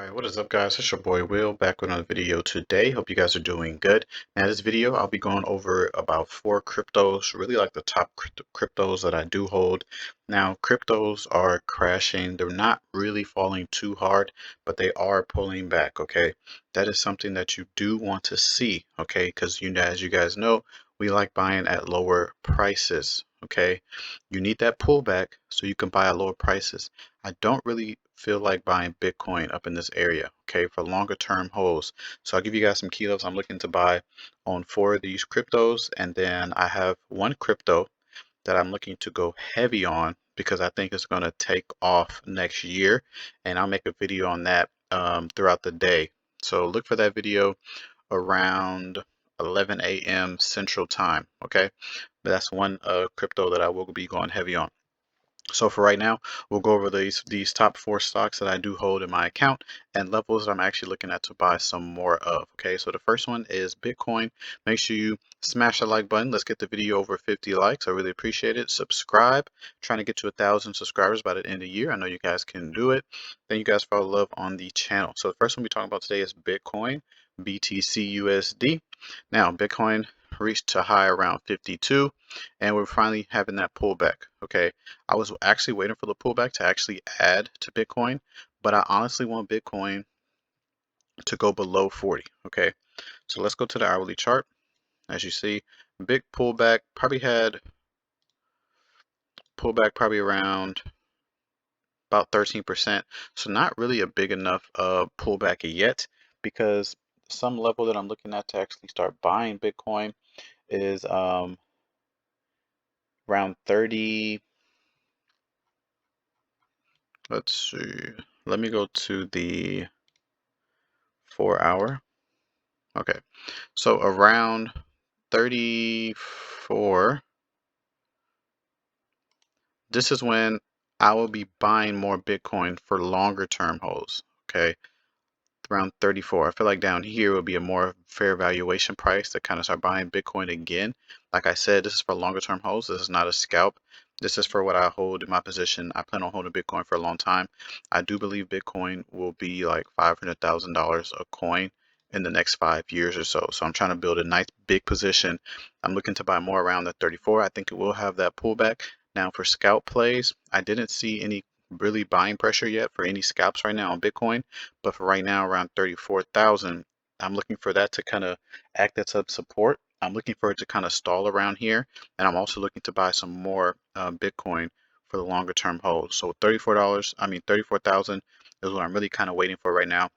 Alright, what is up guys? It's your boy Will back with another video today. Hope you guys are doing good. Now this video I'll be going over about 4 cryptos, really like the top cryptos that I do hold. Now cryptos are crashing. They're not really falling too hard, but they are pulling back, okay? That is something that you do want to see, okay? Because as you guys know, we like buying at lower prices, okay? You need that pullback so you can buy at lower prices. I don't really feel like buying Bitcoin up in this area, okay, for longer term holds. So I'll give you guys some key levels I'm looking to buy on 4 of these cryptos. And then I have one crypto that I'm looking to go heavy on because I think it's going to take off next year. And I'll make a video on that throughout the day. So look for that video around 11 a.m. Central Time, okay? But that's one crypto that I will be going heavy on. So for right now, we'll go over these top 4 stocks that I do hold in my account and levels that I'm actually looking at to buy some more of. Okay, so the first one is Bitcoin. Make sure you smash the like button. Let's get the video over 50 likes. I really appreciate it. Subscribe. Trying to get to 1,000 subscribers by the end of the year. I know you guys can do it. Thank you guys for all the love on the channel. So the first one we're talking about today is Bitcoin, BTC USD. Now Bitcoin reached a high around 52 and we're finally having that pullback. Okay, I was actually waiting for the pullback to actually add to Bitcoin, but I honestly want Bitcoin to go below 40. Okay, so let's go to the hourly chart. As you see, big pullback, probably around about 13%. So not really a big enough pullback yet, because some level that I'm looking at to actually start buying Bitcoin is around 30. Let's see. Let me go to the 4-hour. Okay, so around 34, this is when I will be buying more Bitcoin for longer term holds. Okay, around 34. I feel like down here would be a more fair valuation price to kind of start buying Bitcoin again. Like I said, this is for longer term holds. This is not a scalp. This is for what I hold in my position. I plan on holding Bitcoin for a long time. I do believe Bitcoin will be like $500,000 a coin in the next 5 years or so. So I'm trying to build a nice big position. I'm looking to buy more around the 34. I think it will have that pullback. Now for scalp plays, I didn't see any really buying pressure yet for any scalps right now on Bitcoin, but for right now around 34,000, I'm looking for that to kind of act as a support. I'm looking for it to kind of stall around here, and I'm also looking to buy some more Bitcoin for the longer term hold. So $34, 34,000 is what I'm really kind of waiting for right now.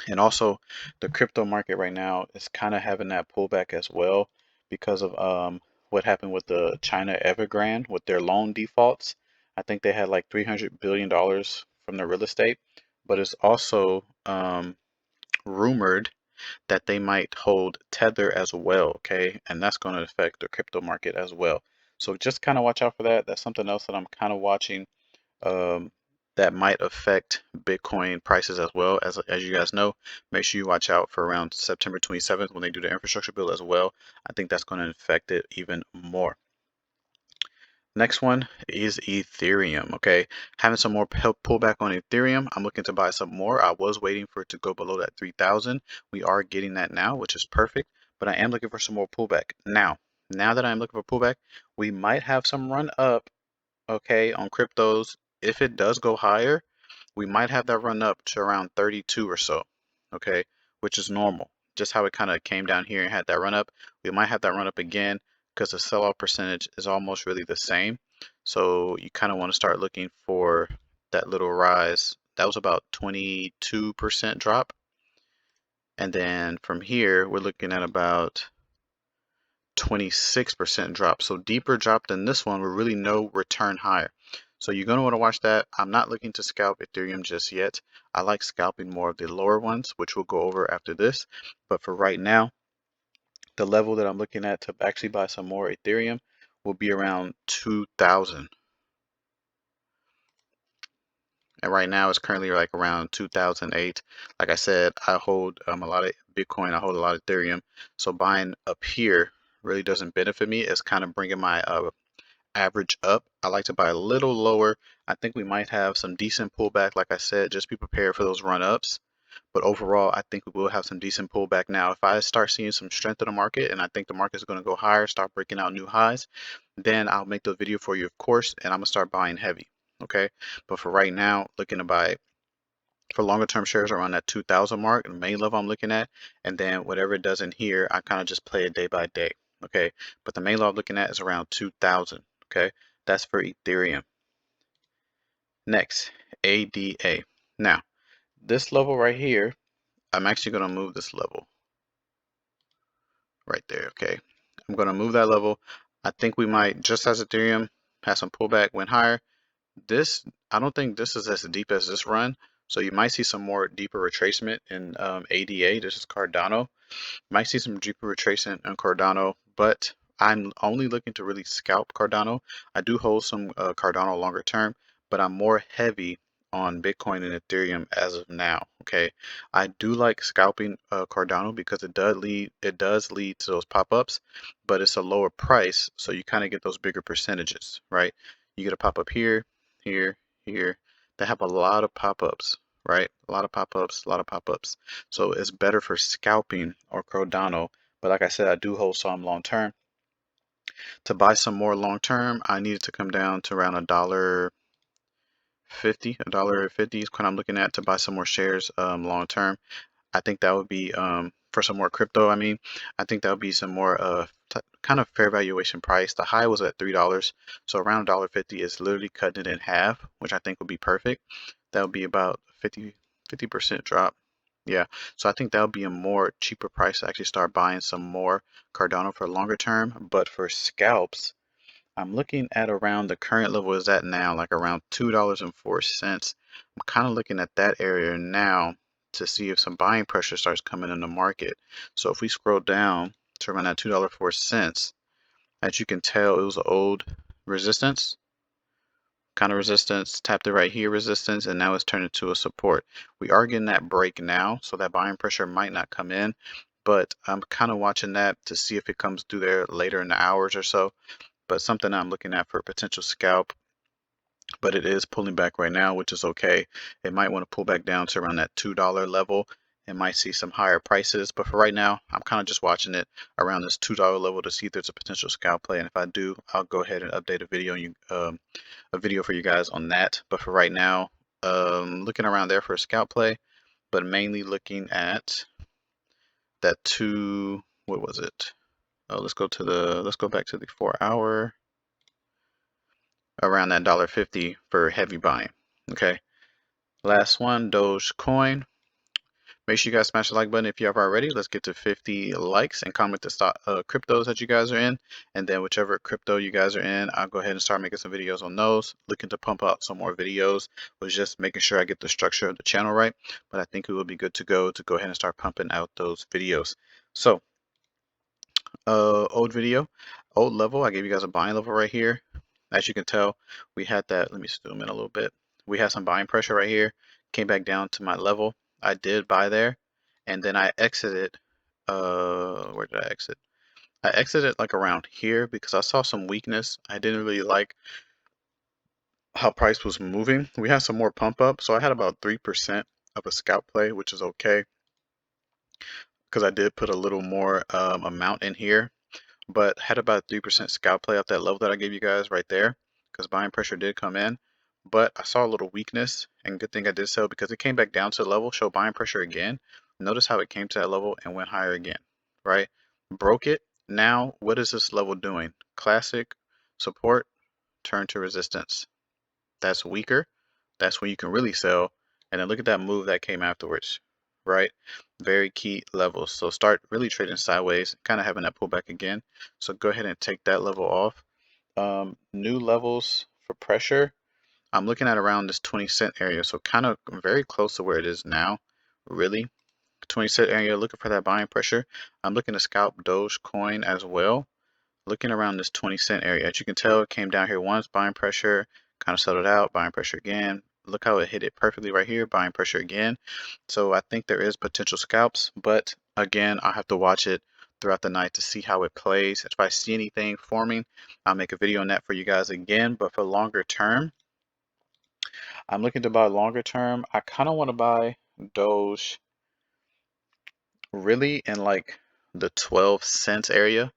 And also the crypto market right now is kind of having that pullback as well because of what happened with the China Evergrande with their loan defaults. I think they had like $300 billion from the real estate, but it's also rumored that they might hold Tether as well, okay? And that's going to affect the crypto market as well. So just kind of watch out for that. That's something else that I'm kind of watching um, that might affect Bitcoin prices as well. As you guys know, make sure you watch out for around September 27th when they do the infrastructure bill as well. I think that's going to affect it even more. Next one is Ethereum. Okay, having some more pullback on Ethereum. I'm looking to buy some more. I was waiting for it to go below that 3,000. We are getting that now, which is perfect. But I am looking for some more pullback now. Now that I'm looking for pullback, we might have some run up. Okay, on cryptos. If it does go higher, we might have that run up to around 32 or so. Okay, which is normal. Just how it kind of came down here and had that run up. We might have that run up again because the sell-off percentage is almost really the same. So you kind of want to start looking for that little rise. That was about 22% drop. And then from here, we're looking at about 26% drop. So deeper drop than this one with really no return higher. So you're going to want to watch that. I'm not looking to scalp Ethereum just yet. I like scalping more of the lower ones, which we'll go over after this. But for right now, the level that I'm looking at to actually buy some more Ethereum will be around 2,000. And right now it's currently like around 2008. Like I said, I hold a lot of Bitcoin. I hold a lot of Ethereum. So buying up here really doesn't benefit me. It's kind of bringing my average up. I like to buy a little lower. I think we might have some decent pullback. Like I said, just be prepared for those run ups. But overall, I think we will have some decent pullback now. If I start seeing some strength in the market and I think the market is going to go higher, start breaking out new highs, then I'll make the video for you, of course, and I'm going to start buying heavy. Okay. But for right now, looking to buy for longer term shares around that 2000 mark, the main level I'm looking at, and then whatever it does in here, I kind of just play it day by day. Okay. But the main level I'm looking at is around 2000. Okay. That's for Ethereum. Next, ADA. Now, this level right here, I'm actually going to move this level right there. Okay. I'm going to move that level. I think we might, just as Ethereum had some pullback, went higher. This, I don't think this is as deep as this run. So you might see some more deeper retracement in ADA. This is Cardano. Might see some deeper retracement on Cardano, but I'm only looking to really scalp Cardano. I do hold some Cardano longer term, but I'm more heavy on Bitcoin and Ethereum as of now. Okay, I do like scalping Cardano because it does lead to those pop-ups, but it's a lower price, so you kind of get those bigger percentages, right? You get a pop-up here, here, here. They have a lot of pop-ups, right? A lot of pop-ups, a lot of pop-ups. So it's better for scalping or Cardano. But like I said, I do hold some long term. To buy some more long term, I needed to come down to around $1.50. $1.50 is what I'm looking at to buy some more shares long term. I think that would be for some more crypto. I think that would be some more kind of fair valuation price. The high was at $3, so around $1.50 is literally cutting it in half, which I think would be perfect. That would be about 50% drop. Yeah, so I think that would be a more cheaper price to actually start buying some more Cardano for longer term. But for scalps, I'm looking at around the current level is at now, like around $2.04. I'm kind of looking at that area now to see if some buying pressure starts coming in the market. So if we scroll down to around that $2.04, as you can tell, it was an old resistance, kind of resistance, tapped it right here, resistance, and now it's turned into a support. We are getting that break now, so that buying pressure might not come in, but I'm kind of watching that to see if it comes through there later in the hours or so. But something I'm looking at for a potential scalp, but it is pulling back right now, which is okay. It might want to pull back down to around that $2 level and might see some higher prices. But for right now, I'm kind of just watching it around this $2 level to see if there's a potential scalp play. And if I do, I'll go ahead and update a video for you guys on that. But for right now, looking around there for a scalp play, but mainly looking at that what was it? Let's go back to the 4 hour. Around that $1.50 for heavy buying. Okay. Last one, Dogecoin. Make sure you guys smash the like button if you have already. Let's get to 50 likes and comment the stock cryptos that you guys are in. And then whichever crypto you guys are in, I'll go ahead and start making some videos on those. Looking to pump out some more videos. Was just making sure I get the structure of the channel right. But I think it will be good to go ahead and start pumping out those videos. So, old video, old level. I gave you guys a buying level right here. As you can tell, we had that. Let me zoom in a little bit. We had some buying pressure right here. Came back down to my level. I did buy there, and then I exited. Where did I exit? I exited like around here because I saw some weakness. I didn't really like how price was moving. We had some more pump up, so I had about 3% of a scalp play, which is okay because I did put a little more amount in here, but had about 3% scalp play at that level that I gave you guys right there because buying pressure did come in. But I saw a little weakness, and good thing I did so because it came back down to the level, show buying pressure again. Notice how it came to that level and went higher again, right? Broke it. Now, what is this level doing? Classic support, turn to resistance. That's weaker. That's when you can really sell. And then look at that move that came afterwards, right? Very key levels. So start really trading sideways, kind of having that pullback again. So go ahead and take that level off. New levels for pressure. I'm looking at around this 20 cent area. So kind of very close to where it is now, really. 20 cent area, looking for that buying pressure. I'm looking to scalp Dogecoin as well. Looking around this 20 cent area. As you can tell, it came down here once, buying pressure, kind of settled out, buying pressure again. Look how it hit it perfectly right here, buying pressure again. So I think there is potential scalps, but again, I have to watch it throughout the night to see how it plays. If I see anything forming, I'll make a video on that for you guys again. But for longer term, I'm looking to buy longer term. I kind of want to buy Doge really in like the 12 cents area.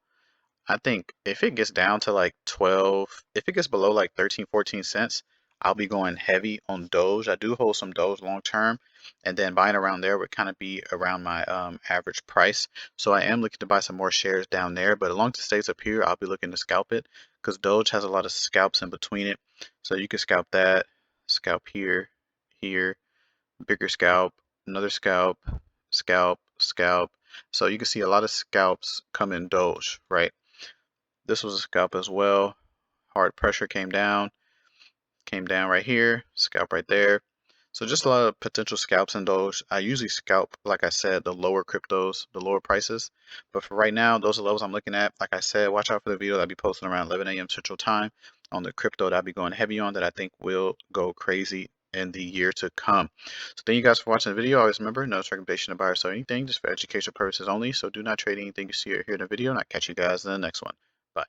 I think if it gets down to like 12, if it gets below like 13, 14 cents, I'll be going heavy on Doge. I do hold some Doge long term, and then buying around there would kind of be around my average price. So I am looking to buy some more shares down there, but as long as it stays up here, I'll be looking to scalp it because Doge has a lot of scalps in between it. So you can scalp that, scalp here, here, bigger scalp, another scalp, scalp, scalp. So you can see a lot of scalps come in Doge, right? This was a scalp as well. Hard pressure came down right here, scalp right there. So just a lot of potential scalps in Doge. I usually scalp, like I said, the lower cryptos, the lower prices. But for right now, those are levels I'm looking at. Like I said, watch out for the video that I'll be posting around 11 a.m. Central Time on the crypto that I'll be going heavy on that I think will go crazy in the year to come. So thank you guys for watching the video. Always remember, no recommendation to buy or sell anything, just for educational purposes only. So do not trade anything you see or hear in the video, and I'll catch you guys in the next one. Bye.